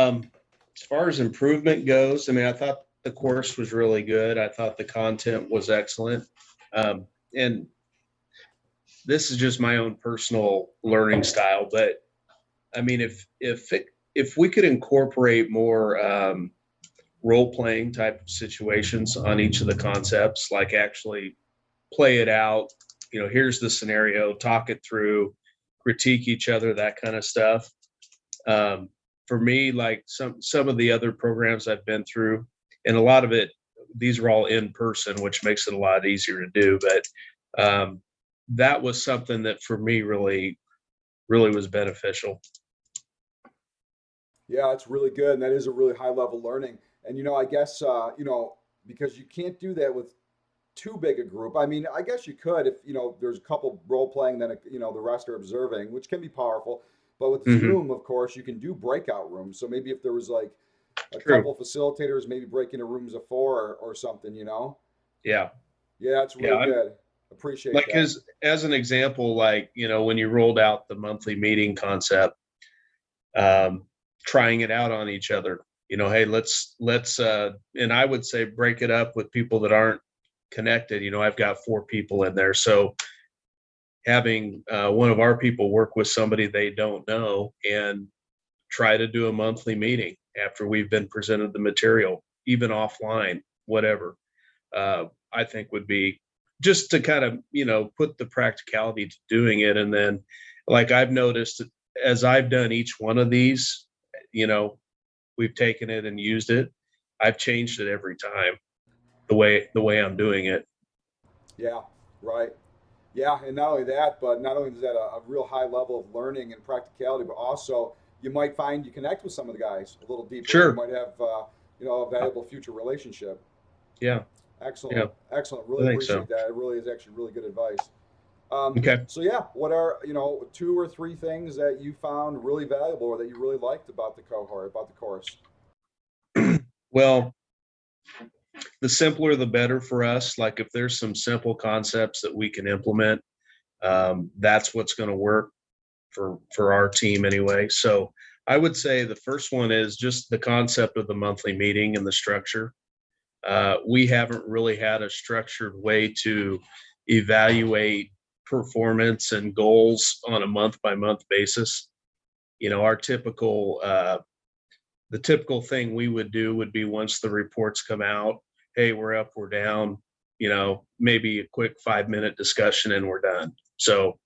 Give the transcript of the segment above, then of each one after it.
As far as improvement goes, I mean, I thought the course was really good. I thought the content was excellent. And this is just my own personal learning style, but I mean, if we could incorporate more role playing type of situations on each of the concepts, like actually play it out, here's the scenario, talk it through, critique each other, that kind of stuff. For me, like some of the other programs I've been through, and a lot of it, these are all in person, which makes it a lot easier to do. But that was something that for me really, really was beneficial. Yeah, it's really good, and that is a really high level learning. And I guess because you can't do that with too big a group. I mean, I guess you could if there's a couple role playing, then the rest are observing, which can be powerful. But with Hmm. Zoom, of course, you can do breakout rooms. So maybe if there was like a True. couple facilitators, maybe break into rooms of four or something. Yeah. Yeah, it's Yeah. really good. Appreciate Like that. as an example, like, when you rolled out the monthly meeting concept, um, trying it out on each other, hey, let's and I would say break it up with people that aren't connected. I've got 4 people in there. So having one of our people work with somebody they don't know and try to do a monthly meeting after we've been presented the material, even offline, whatever, I think would be just to kind of, put the practicality to doing it. And then, like I've noticed as I've done each one of these, we've taken it and used it. I've changed it every time the way I'm doing it. Yeah, right. Yeah, and not only that, but not only is that a real high level of learning and practicality, but also you might find you connect with some of the guys a little deeper, and you Sure. might have a valuable future relationship. Yeah. Excellent, Yeah. excellent. I Really think appreciate so. that. It really is actually really good advice. Okay. So yeah, what are 2 or 3 things that you found really valuable or that you really liked about the cohort, about the course? Well, the simpler the better for us. Like if there's some simple concepts that we can implement, that's what's going to work for our team anyway. So I would say the first one is just the concept of the monthly meeting and the structure. We haven't really had a structured way to evaluate performance and goals on a month by month basis. Our the typical thing we would do would be once the reports come out, hey, we're up, we're down, maybe a quick 5-minute discussion and we're done. So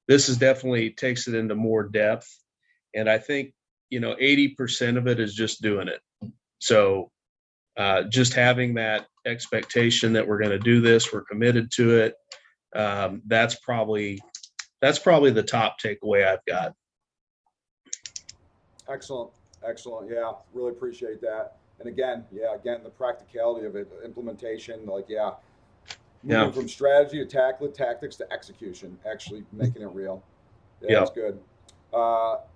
this is definitely takes it into more depth. And I think, 80% of it is just doing it. So just having that expectation that we're going to do this, we're committed to it. That's probably the top takeaway I've got. Excellent, excellent. Yeah, really appreciate that. And again, yeah, again, the practicality of it, implementation, like yeah, moving Yeah. from strategy to tactics to execution, actually making it real. Yeah, Yeah. that's good.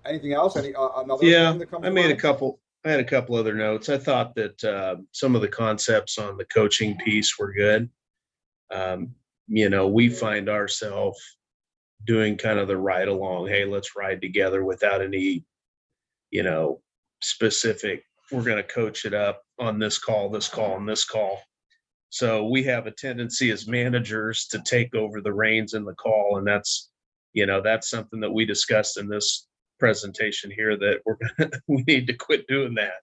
Anything else? Any another thing Yeah. that comes I to made a mind? couple. I had a couple other notes. I thought that some of the concepts on the coaching piece were good. Um, we find ourselves doing kind of the ride along. Hey, let's ride together without any, you know, specific. We're going to coach it up on this call, this call, and this call. So we have a tendency as managers to take over the reins in the call, and that's something that we discussed in this presentation here that we need to quit doing that.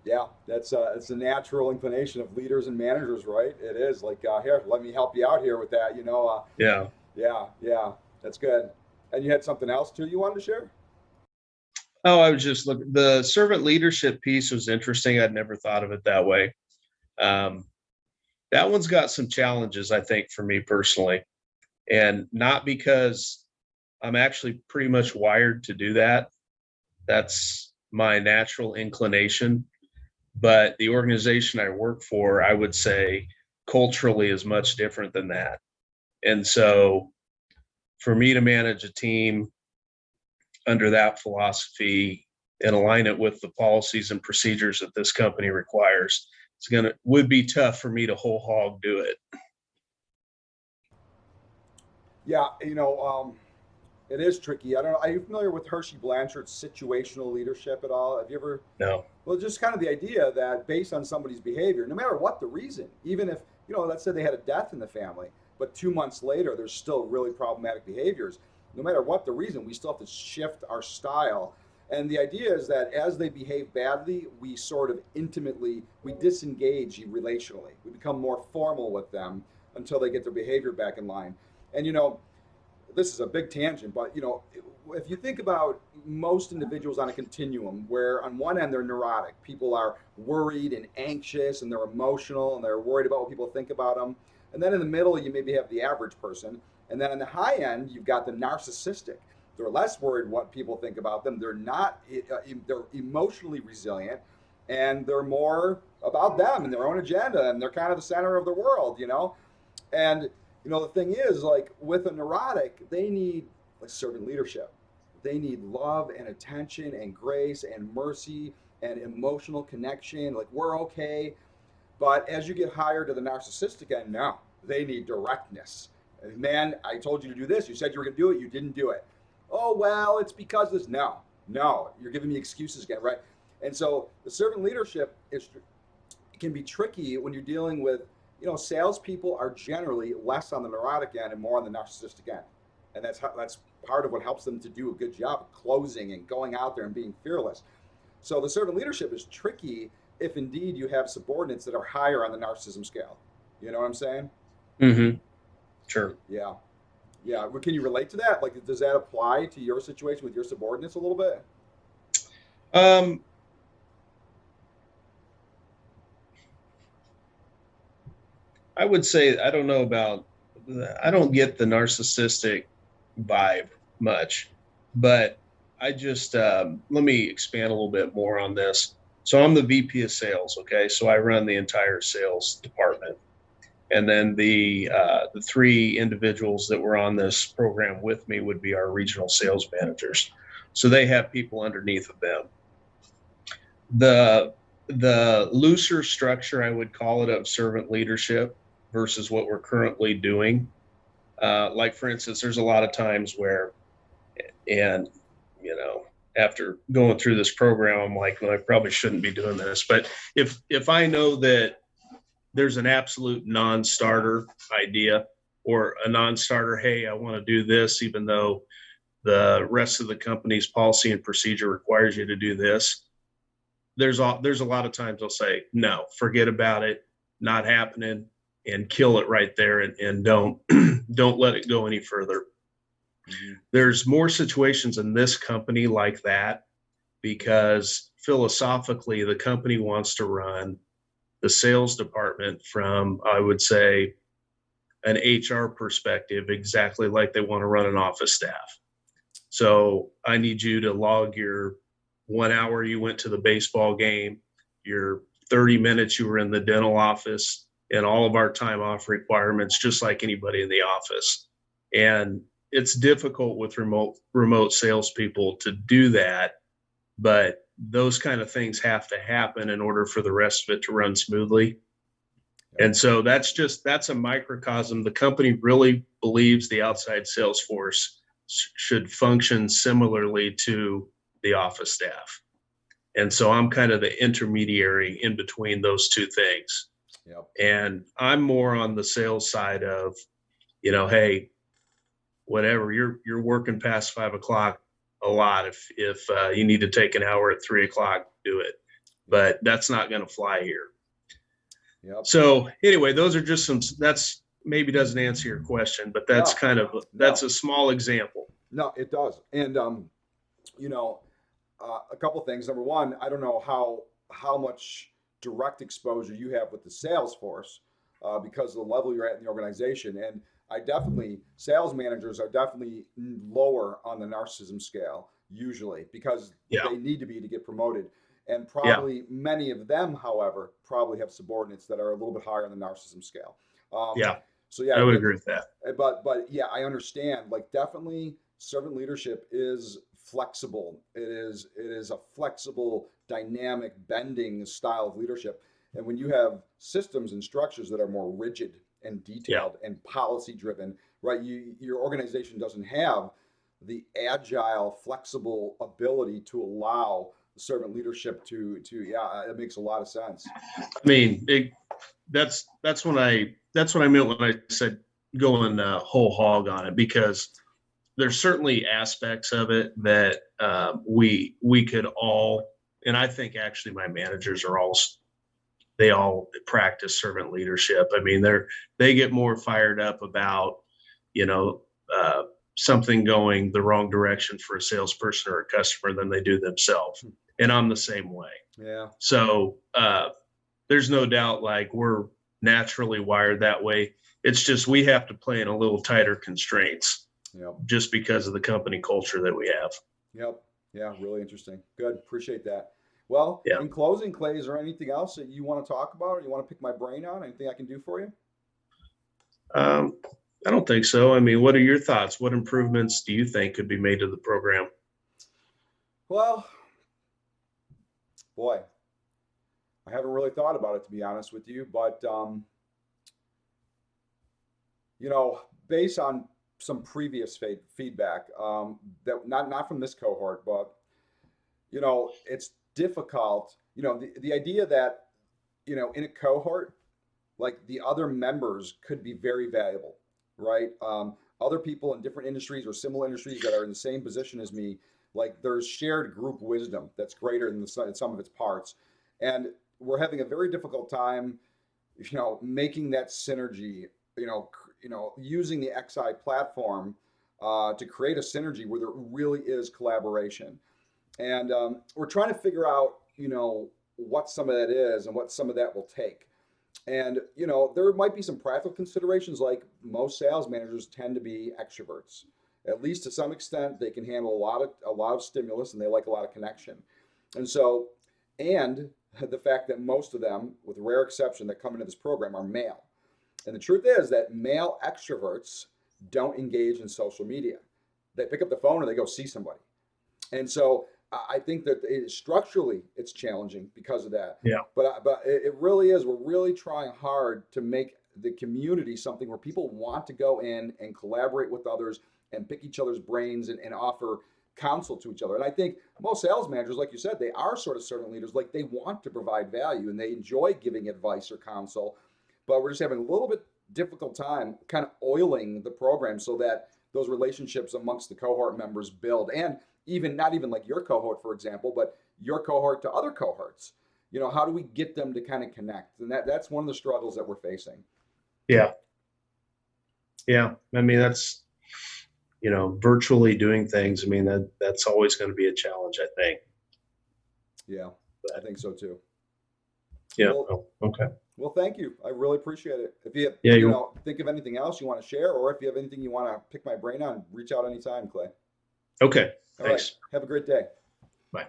Yeah, that's it's a natural inclination of leaders and managers, right? It is like here, let me help you out here with that. Yeah. Yeah, yeah, that's good. And you had something else too you wanted to share? Oh, I was just looking. The servant leadership piece was interesting. I'd never thought of it that way. Um, that one's got some challenges, I think, for me personally, and not because I'm actually pretty much wired to do that. That's my natural inclination. But the organization I work for, I would say culturally is much different than that. And so for me to manage a team under that philosophy and align it with the policies and procedures that this company requires, would be tough for me to whole hog do it. Yeah, It is tricky. I don't know. Are you familiar with Hershey Blanchard's situational leadership at all? Have you ever? No. Well, just kind of the idea that based on somebody's behavior, no matter what the reason, even if, let's say they had a death in the family, but 2 months later, there's still really problematic behaviors. No matter what the reason, we still have to shift our style. And the idea is that as they behave badly, we sort of we disengage relationally. We become more formal with them until they get their behavior back in line. And, this is a big tangent, but if you think about most individuals on a continuum, where on one end they're neurotic, people are worried and anxious, and they're emotional, and they're worried about what people think about them. And then in the middle, you maybe have the average person, and then on the high end, you've got the narcissistic. They're less worried what people think about them. They're not. They're emotionally resilient, and they're more about them and their own agenda, and they're kind of the center of the world. And the thing is, like with a neurotic, they need like servant leadership. They need love and attention and grace and mercy and emotional connection. Like we're okay. But as you get higher to the narcissistic end, no, they need directness. Man, I told you to do this. You said you were going to do it. You didn't do it. Oh, well, it's because this. No, no, you're giving me excuses again, right? And so the servant leadership can be tricky when you're dealing with, salespeople are generally less on the neurotic end and more on the narcissistic end. And that's part of what helps them to do a good job of closing and going out there and being fearless. So the servant leadership is tricky if indeed you have subordinates that are higher on the narcissism scale. You know what I'm saying? Mm-hmm. Sure. Yeah. Yeah. Well, can you relate to that? Like, does that apply to your situation with your subordinates a little bit? Um, I would say I don't know about. I don't get the narcissistic vibe much, but I just let me expand a little bit more on this. So I'm the VP of sales. Okay, so I run the entire sales department, and then the three individuals that were on this program with me would be our regional sales managers. So they have people underneath of them. The looser structure, I would call it, of servant leadership versus what we're currently doing. Like for instance, there's a lot of times where, and after going through this program, I'm like, well, I probably shouldn't be doing this. But if I know that there's an absolute non-starter idea or a non-starter, hey, I want to do this, even though the rest of the company's policy and procedure requires you to do this. There's a lot of times I'll say, no, forget about it, not happening, and kill it right there, and don't don't let it go any further. Mm-hmm. There's more situations in this company like that because philosophically the company wants to run the sales department from, I would say, an HR perspective, exactly like they want to run an office staff. So I need you to log your 1 hour you went to the baseball game, your 30 minutes you were in the dental office, and all of our time off requirements, just like anybody in the office. And it's difficult with remote salespeople to do that, but those kind of things have to happen in order for the rest of it to run smoothly. And so that's a microcosm. The company really believes the outside sales force should function similarly to the office staff. And so I'm kind of the intermediary in between those two things. Yep. And I'm more on the sales side of, hey, whatever, you're working past 5 o'clock a lot. If you need to take an hour at 3 o'clock, do it. But that's not going to fly here. Yep. So anyway, those are just that's maybe doesn't answer your question, but that's a small example. No, it does. And, a couple things. Number one, I don't know how much direct exposure you have with the sales force because of the level you're at in the organization. And sales managers are definitely lower on the narcissism scale, usually, because they need to be to get promoted. And probably many of them, however, probably have subordinates that are a little bit higher on the narcissism scale. So I would agree with that. But yeah, I understand. Like definitely, servant leadership is flexible. It is a flexible, dynamic, bending style of leadership. And when you have systems and structures that are more rigid and detailed and policy driven, right? Your organization doesn't have the agile, flexible ability to allow servant leadership yeah, it makes a lot of sense. I mean, that's what I meant when I said going whole hog on it, because there's certainly aspects of it that we could all, and I think actually my managers are they all practice servant leadership. I mean, they get more fired up about, you know, something going the wrong direction for a salesperson or a customer than they do themselves. And I'm the same way. Yeah. So there's no doubt, like, we're naturally wired that way. It's just we have to play in a little tighter constraints. Yep. Just because of the company culture that we have. Yep. Yeah. Really interesting. Good. Appreciate that. Well, Yeah. in closing, Clay, is there anything else that you want to talk about or you want to pick my brain on? Anything I can do for you? I don't think so. I mean, what are your thoughts? What improvements do you think could be made to the program? Well, boy, I haven't really thought about it, to be honest with you, but you know, based on some previous feedback, that not from this cohort, but you know, it's difficult. You know, the idea that, you know, in a cohort, like the other members could be very valuable, right? Other people in different industries or similar industries that are in the same position as me, like there's shared group wisdom that's greater than the sum of its parts, and we're having a very difficult time, you know, making that synergy. Using the XI platform to create a synergy where there really is collaboration, and we're trying to figure out, you know, what some of that is and what some of that will take. And you know, there might be some practical considerations, like most sales managers tend to be extroverts. At least to some extent, they can handle a lot of stimulus and they like a lot of connection. And so, and the fact that most of them, with rare exception, that come into this program are male. And the truth is that male extroverts don't engage in social media. They pick up the phone and they go see somebody. And so I think that structurally it's challenging because of that. Yeah. But it really is. We're really trying hard to make the community something where people want to go in and collaborate with others and pick each other's brains and offer counsel to each other. And I think most sales managers, like you said, they are sort of servant leaders. Like they want to provide value and they enjoy giving advice or counsel. But we're just having a little bit difficult time kind of oiling the program so that those relationships amongst the cohort members build, and even not even like your cohort, for example, but your cohort to other cohorts. You know, how do we get them to kind of connect? And that's one of the struggles that we're facing. Yeah. Yeah. I mean, that's, you know, virtually doing things. I mean, that's always going to be a challenge, I think. Yeah, I think so too. Yeah. Well, okay. Well, thank you. I really appreciate it. If you, think of anything else you want to share, or if you have anything you want to pick my brain on, reach out anytime, Clay. Okay. All Thanks. right. Have a great day. Bye.